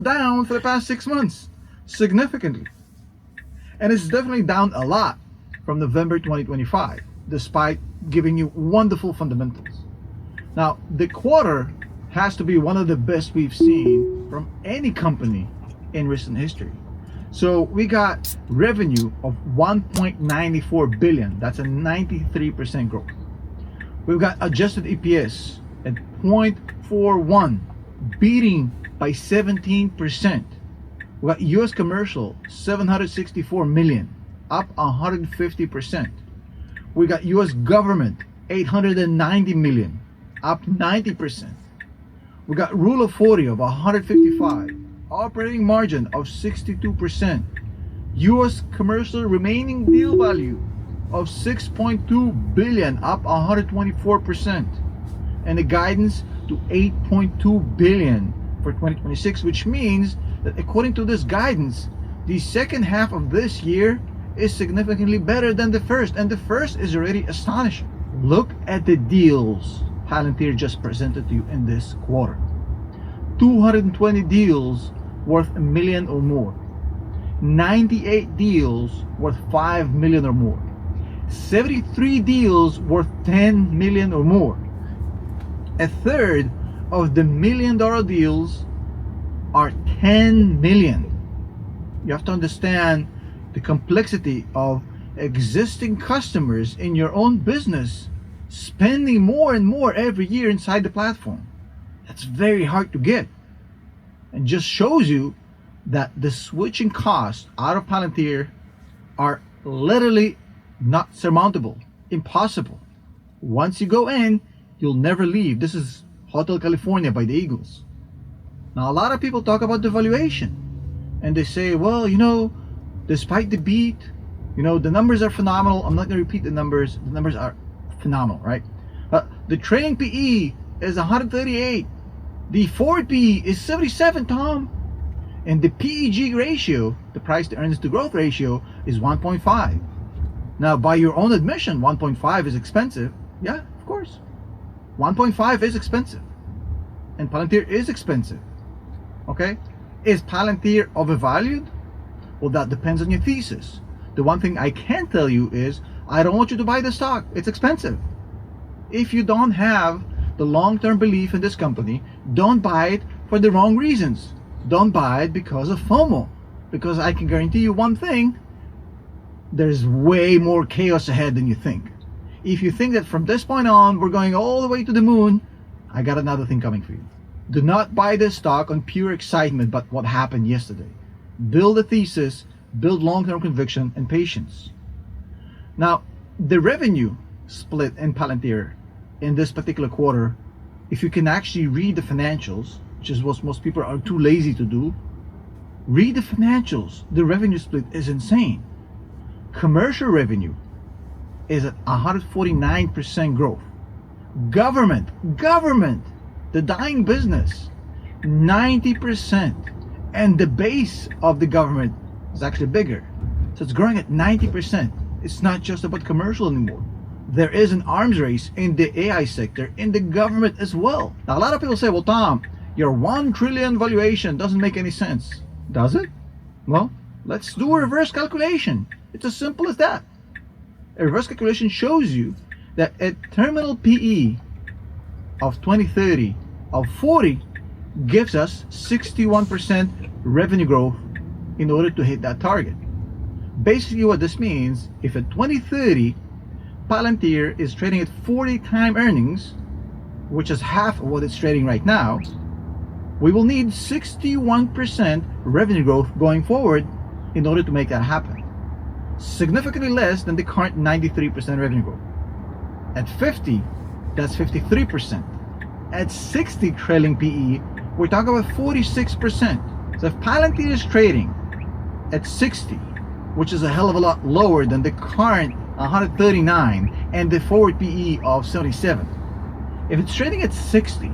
down for the past 6 months, significantly. And it's definitely down a lot from November 2025, despite giving you wonderful fundamentals. Now, the quarter has to be one of the best we've seen from any company in recent history. So we got revenue of 1.94 billion. That's a 93% growth. We've got adjusted EPS at 0.41, beating by 17%. We got US commercial 764 million, up 150%. We got US government 890 million, up 90%. We got rule of 40 of 155, operating margin of 62%, US commercial remaining deal value of 6.2 billion, up 124%, and the guidance to 8.2 billion for 2026, which means that according to this guidance, the second half of this year is significantly better than the first, and the first is already astonishing. Look at the deals Palantir just presented to you in this quarter. 220 deals worth a million or more. 98 deals worth 5 million or more. 73 deals worth 10 million or more. A third of the $1 million deals are 10 million. You have to understand the complexity of existing customers in your own business spending more and more every year inside the platform. That's very hard to get, and just shows you that the switching costs out of Palantir are literally not surmountable, impossible. Once you go in, you'll never leave. This is Hotel California by the Eagles. Now, a lot of people talk about the valuation, and they say, well, despite the beat, the numbers are phenomenal. I'm not going to repeat the numbers. The numbers are phenomenal, right? The trailing PE is 138. The forward PE is 77, Tom. And the PEG ratio, the price to earnings to growth ratio, is 1.5. Now, by your own admission, 1.5 is expensive. Yeah, of course. 1.5 is expensive. And Palantir is expensive. Okay? Is Palantir overvalued? Well, that depends on your thesis. The one thing I can tell you is, I don't want you to buy the stock. It's expensive. If you don't have the long-term belief in this company, don't buy it for the wrong reasons. Don't buy it because of FOMO. Because I can guarantee you one thing, there's way more chaos ahead than you think. If you think that from this point on, we're going all the way to the moon, I got another thing coming for you. Do not buy this stock on pure excitement about what happened yesterday. Build a thesis, build long-term conviction and patience. Now, the revenue split in Palantir in this particular quarter, if you can actually read the financials, which is what most people are too lazy to do, read the financials. The revenue split is insane. Commercial revenue is at 149% growth. Government, the dying business, 90%. And the base of the government is actually bigger. So it's growing at 90%. It's not just about commercial anymore. There is an arms race in the AI sector, in the government as well. Now, a lot of people say, well, Tom, your 1 trillion valuation doesn't make any sense. Does it? Well, let's do a reverse calculation. It's as simple as that. A reverse calculation shows you that a terminal PE of 2030 of 40 gives us 61% revenue growth in order to hit that target. Basically what this means, if at 2030 Palantir is trading at 40 times earnings, which is half of what it's trading right now, we will need 61% revenue growth going forward in order to make that happen. Significantly less than the current 93% revenue growth. At 50, that's 53%. At 60 trailing PE, we're talking about 46%. So if Palantir is trading at 60, which is a hell of a lot lower than the current 139 and the forward PE of 77, if it's trading at 60,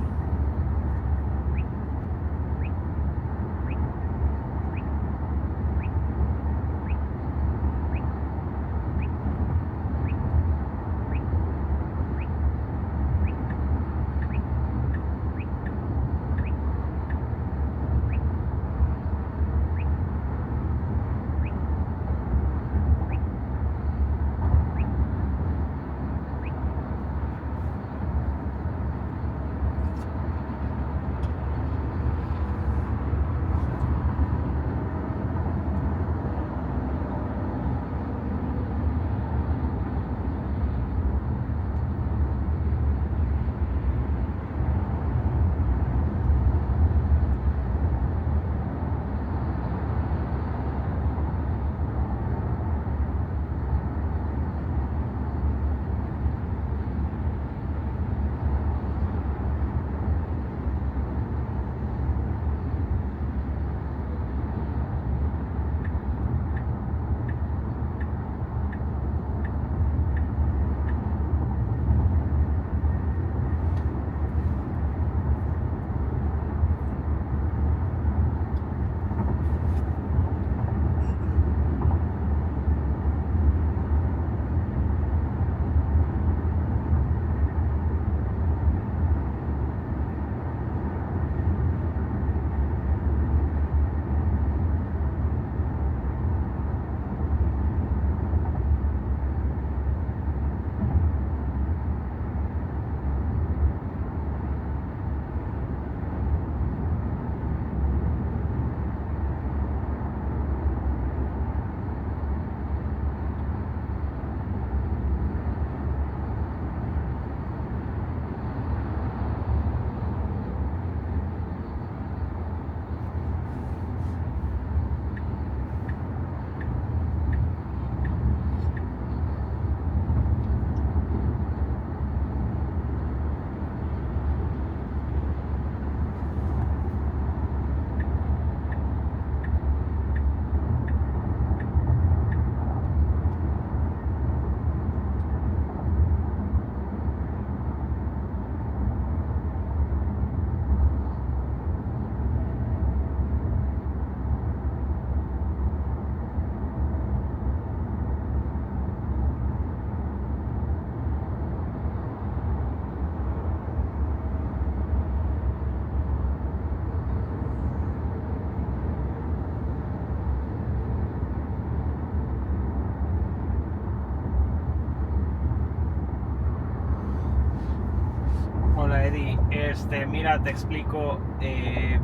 Mira, te explico.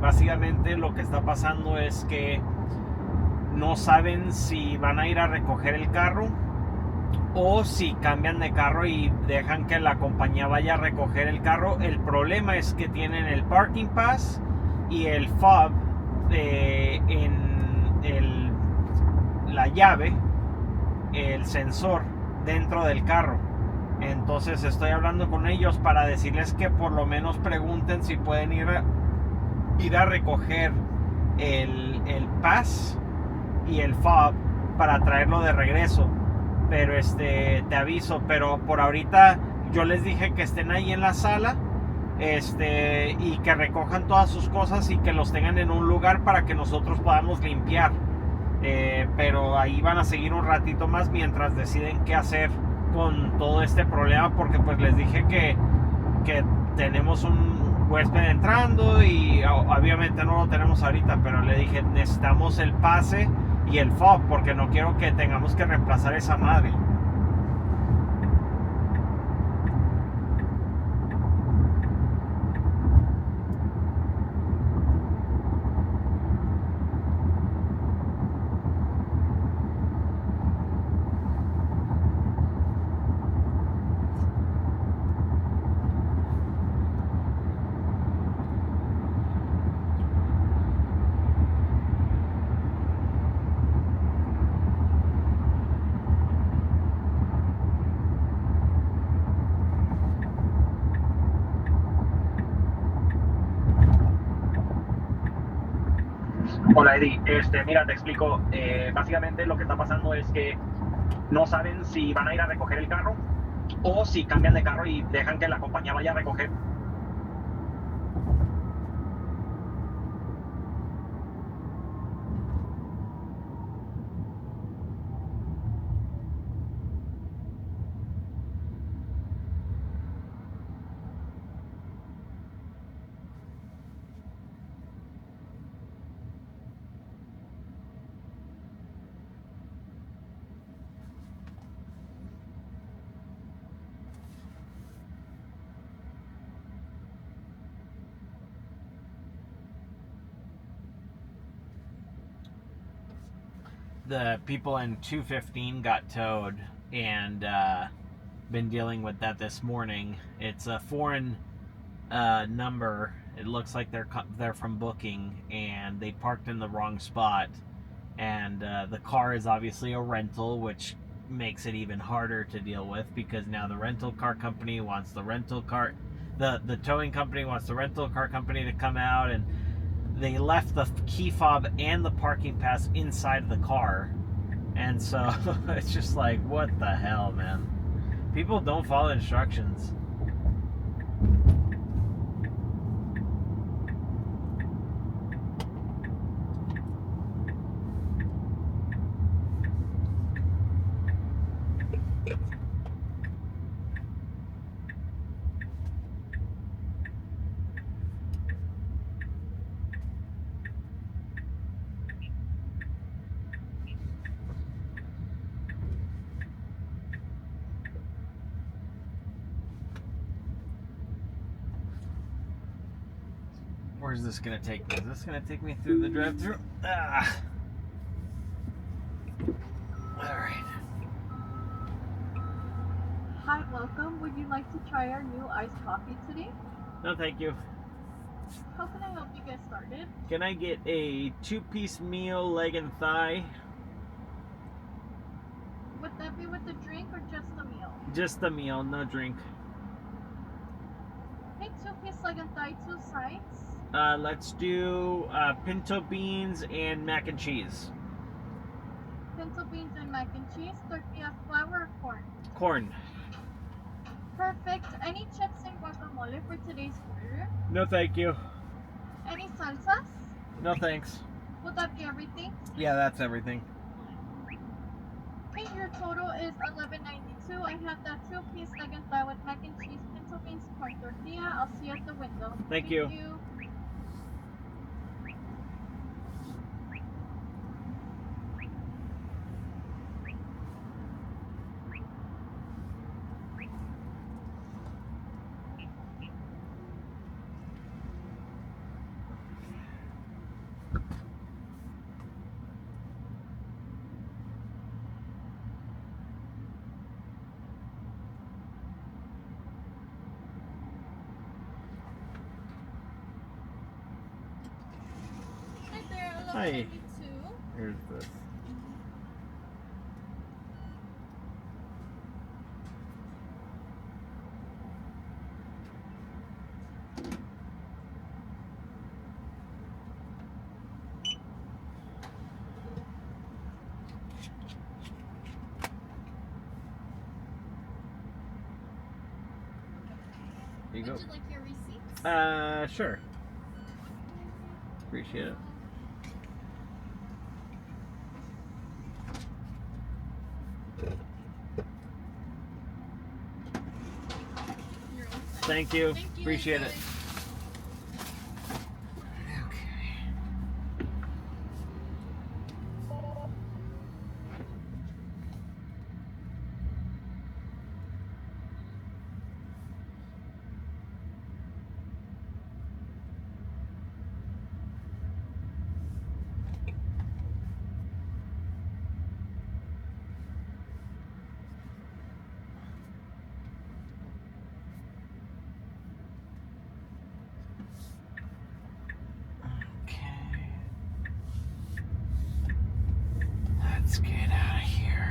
Básicamente lo que está pasando es que no saben si van a ir a recoger el carro o si cambian de carro y dejan que la compañía vaya a recoger el carro. El problema es que tienen el parking pass y el fob la llave, el sensor dentro del carro. Entonces estoy hablando con ellos para decirles que por lo menos pregunten si pueden ir a recoger el pass y el fob para traerlo de regreso. Pero te aviso, pero por ahorita yo les dije que estén ahí en la sala y que recojan todas sus cosas y que los tengan en un lugar para que nosotros podamos limpiar. Pero ahí van a seguir un ratito más mientras deciden qué hacer con todo este problema, porque pues les dije que tenemos un huésped entrando y obviamente no lo tenemos ahorita, pero le dije necesitamos el pase y el fob porque no quiero que tengamos que reemplazar esa madre. Hola Eddie, mira, te explico. Básicamente lo que está pasando es que no saben si van a ir a recoger el carro o si cambian de carro y dejan que la compañía vaya a recoger. The people in 215 got towed and been dealing with that this morning. It's a foreign number. It looks like they're from Booking and they parked in the wrong spot. And the car is obviously a rental, which makes it even harder to deal with because now the rental car company wants the towing company wants the rental car company to come out, and they left the key fob and the parking pass inside the car. And so it's just like, what the hell, man? People don't follow instructions. Where's this gonna take me? Is this gonna take me through the drive-thru? Ah. Alright. Hi, welcome. Would you like to try our new iced coffee today? No, thank you. How can I help you get started? Can I get a 2-piece meal, leg and thigh? Would that be with the drink or just the meal? Just the meal, no drink. Okay, 2-piece leg and thigh, 2 sides. Let's do pinto beans and mac and cheese. Pinto beans and mac and cheese, tortilla flour or corn? Corn. Perfect. Any chips and guacamole for today's order? No, thank you. Any salsas? No, thanks. Would that be everything? Yeah, that's everything. Okay, your total is $11.92. I have that 2-piece leg and thigh with mac and cheese, pinto beans, corn tortilla. I'll see you at the window. Thank you. Hi. Maybe two. Here's this. Here you Would go. you like your receipts? Sure. Appreciate it. You're all set. Thank you. Thank you. Appreciate Enjoy. it. Okay. Let's get out of here.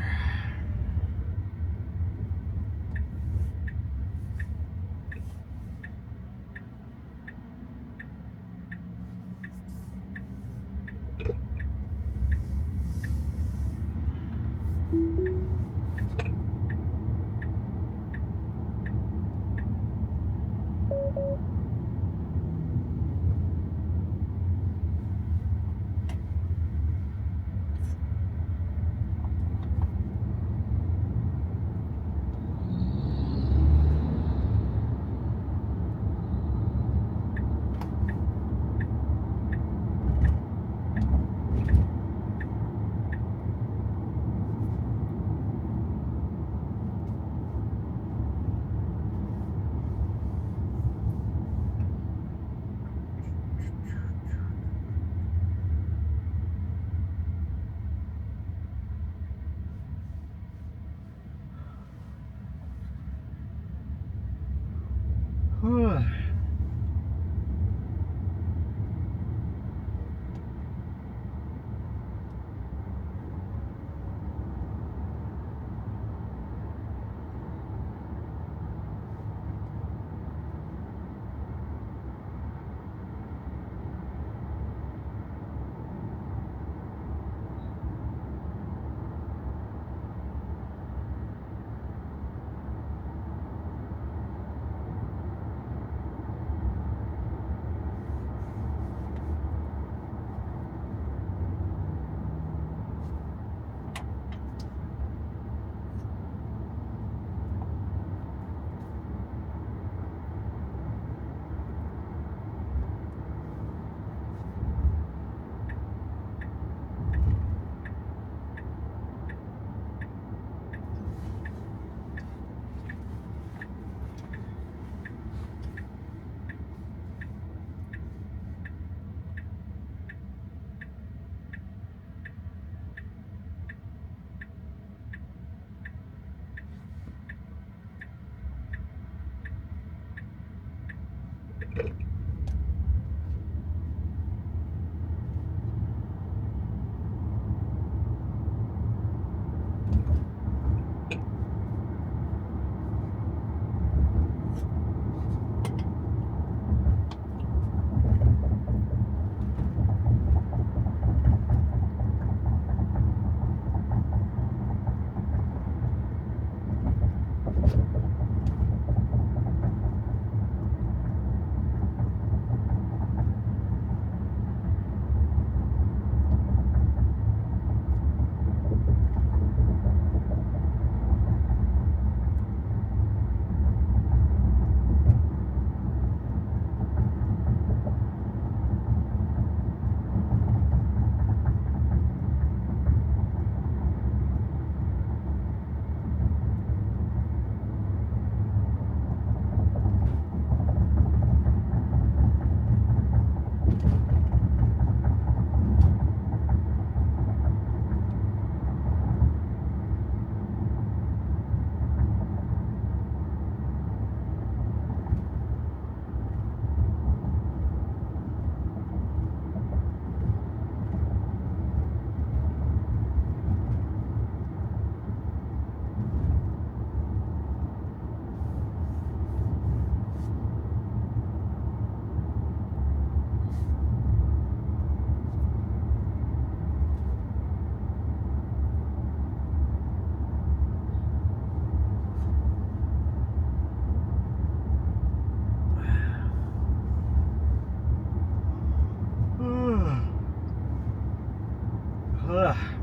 Ugh.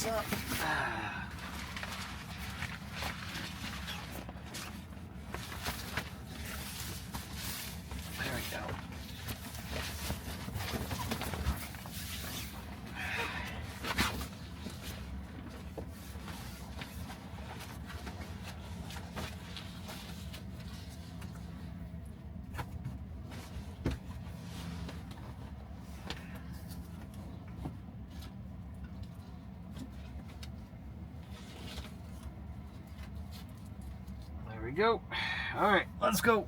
up. There we go. There we go. All right, let's go.